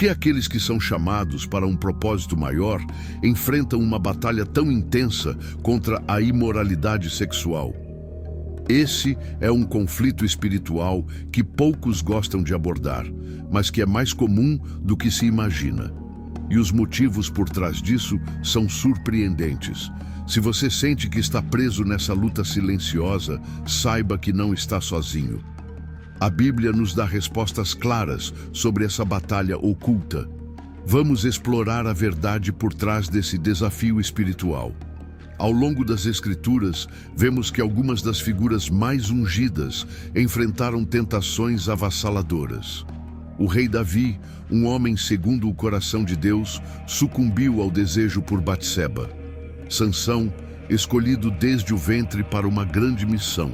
que aqueles que são chamados para um propósito maior enfrentam uma batalha tão intensa contra a imoralidade sexual? Esse é um conflito espiritual que poucos gostam de abordar, mas que é mais comum do que se imagina. E os motivos por trás disso são surpreendentes. Se você sente que está preso nessa luta silenciosa, saiba que não está sozinho. A Bíblia nos dá respostas claras sobre essa batalha oculta. Vamos explorar a verdade por trás desse desafio espiritual. Ao longo das Escrituras, vemos que algumas das figuras mais ungidas enfrentaram tentações avassaladoras. O rei Davi, um homem segundo o coração de Deus, sucumbiu ao desejo por Batseba. Sansão, escolhido desde o ventre para uma grande missão,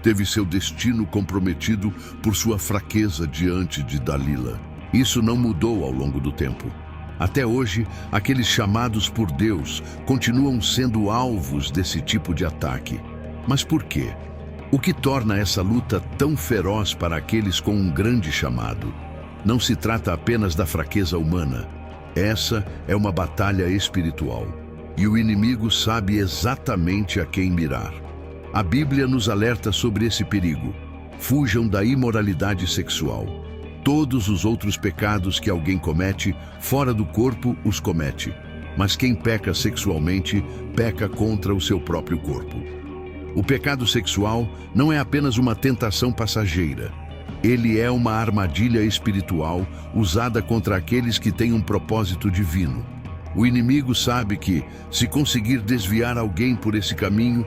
teve seu destino comprometido por sua fraqueza diante de Dalila. Isso não mudou ao longo do tempo. Até hoje, aqueles chamados por Deus continuam sendo alvos desse tipo de ataque. Mas por quê? O que torna essa luta tão feroz para aqueles com um grande chamado? Não se trata apenas da fraqueza humana. Essa é uma batalha espiritual. E o inimigo sabe exatamente a quem mirar. A Bíblia nos alerta sobre esse perigo. Fujam da imoralidade sexual. Todos os outros pecados que alguém comete, fora do corpo, os comete. Mas quem peca sexualmente, peca contra o seu próprio corpo. O pecado sexual não é apenas uma tentação passageira. Ele é uma armadilha espiritual usada contra aqueles que têm um propósito divino. O inimigo sabe que, se conseguir desviar alguém por esse caminho,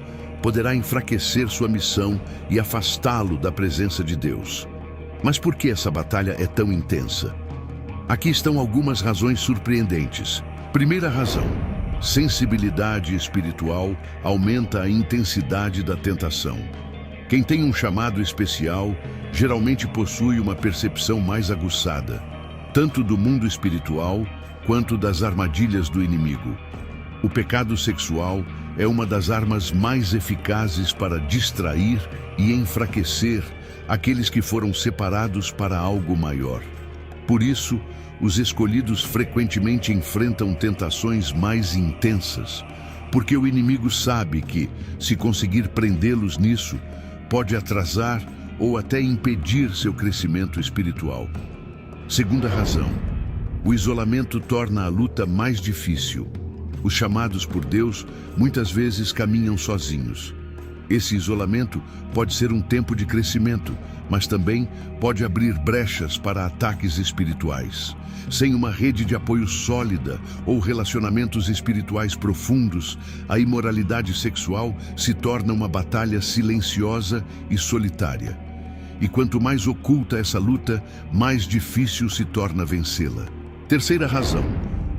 poderá enfraquecer sua missão e afastá-lo da presença de Deus. Mas por que essa batalha é tão intensa? Aqui estão algumas razões surpreendentes. Primeira razão: sensibilidade espiritual aumenta a intensidade da tentação. Quem tem um chamado especial geralmente possui uma percepção mais aguçada, tanto do mundo espiritual quanto das armadilhas do inimigo. O pecado sexual é uma das armas mais eficazes para distrair e enfraquecer aqueles que foram separados para algo maior. Por isso, os escolhidos frequentemente enfrentam tentações mais intensas, porque o inimigo sabe que, se conseguir prendê-los nisso, pode atrasar ou até impedir seu crescimento espiritual. Segunda razão: o isolamento torna a luta mais difícil. Os chamados por Deus muitas vezes caminham sozinhos. Esse isolamento pode ser um tempo de crescimento, mas também pode abrir brechas para ataques espirituais. Sem uma rede de apoio sólida ou relacionamentos espirituais profundos, a imoralidade sexual se torna uma batalha silenciosa e solitária. E quanto mais oculta essa luta, mais difícil se torna vencê-la. Terceira razão: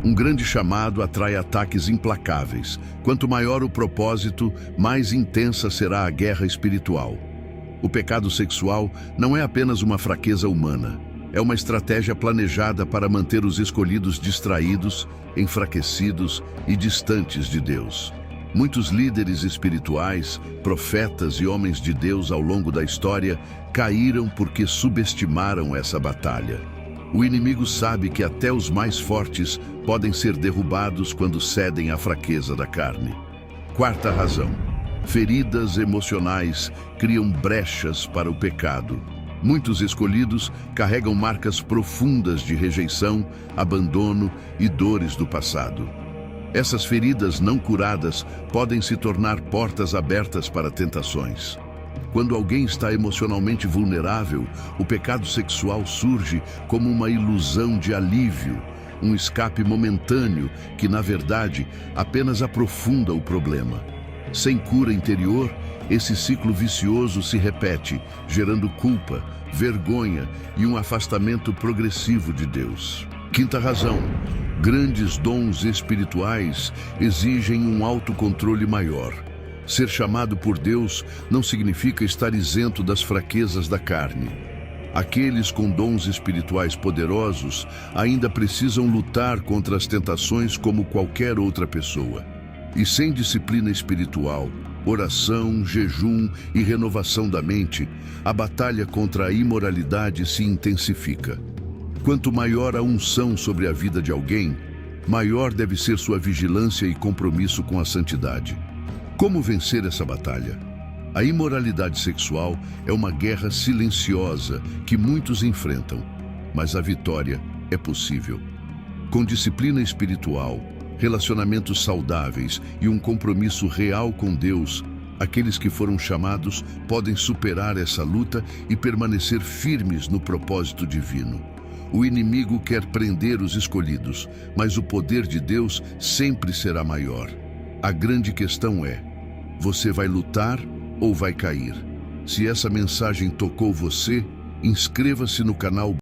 um grande chamado atrai ataques implacáveis. Quanto maior o propósito, mais intensa será a guerra espiritual. O pecado sexual não é apenas uma fraqueza humana. É uma estratégia planejada para manter os escolhidos distraídos, enfraquecidos e distantes de Deus. Muitos líderes espirituais, profetas e homens de Deus ao longo da história caíram porque subestimaram essa batalha. O inimigo sabe que até os mais fortes podem ser derrubados quando cedem à fraqueza da carne. Quarta razão: feridas emocionais criam brechas para o pecado. Muitos escolhidos carregam marcas profundas de rejeição, abandono e dores do passado. Essas feridas não curadas podem se tornar portas abertas para tentações. Quando alguém está emocionalmente vulnerável, o pecado sexual surge como uma ilusão de alívio, um escape momentâneo que, na verdade, apenas aprofunda o problema. Sem cura interior, esse ciclo vicioso se repete, gerando culpa, vergonha e um afastamento progressivo de Deus. Quinta razão: grandes dons espirituais exigem um autocontrole maior. Ser chamado por Deus não significa estar isento das fraquezas da carne. Aqueles com dons espirituais poderosos ainda precisam lutar contra as tentações como qualquer outra pessoa. E sem disciplina espiritual, oração, jejum e renovação da mente, a batalha contra a imoralidade se intensifica. Quanto maior a unção sobre a vida de alguém, maior deve ser sua vigilância e compromisso com a santidade. Como vencer essa batalha? A imoralidade sexual é uma guerra silenciosa que muitos enfrentam, mas a vitória é possível. Com disciplina espiritual, relacionamentos saudáveis e um compromisso real com Deus, aqueles que foram chamados podem superar essa luta e permanecer firmes no propósito divino. O inimigo quer prender os escolhidos, mas o poder de Deus sempre será maior. A grande questão é: você vai lutar ou vai cair? Se essa mensagem tocou você, inscreva-se no canal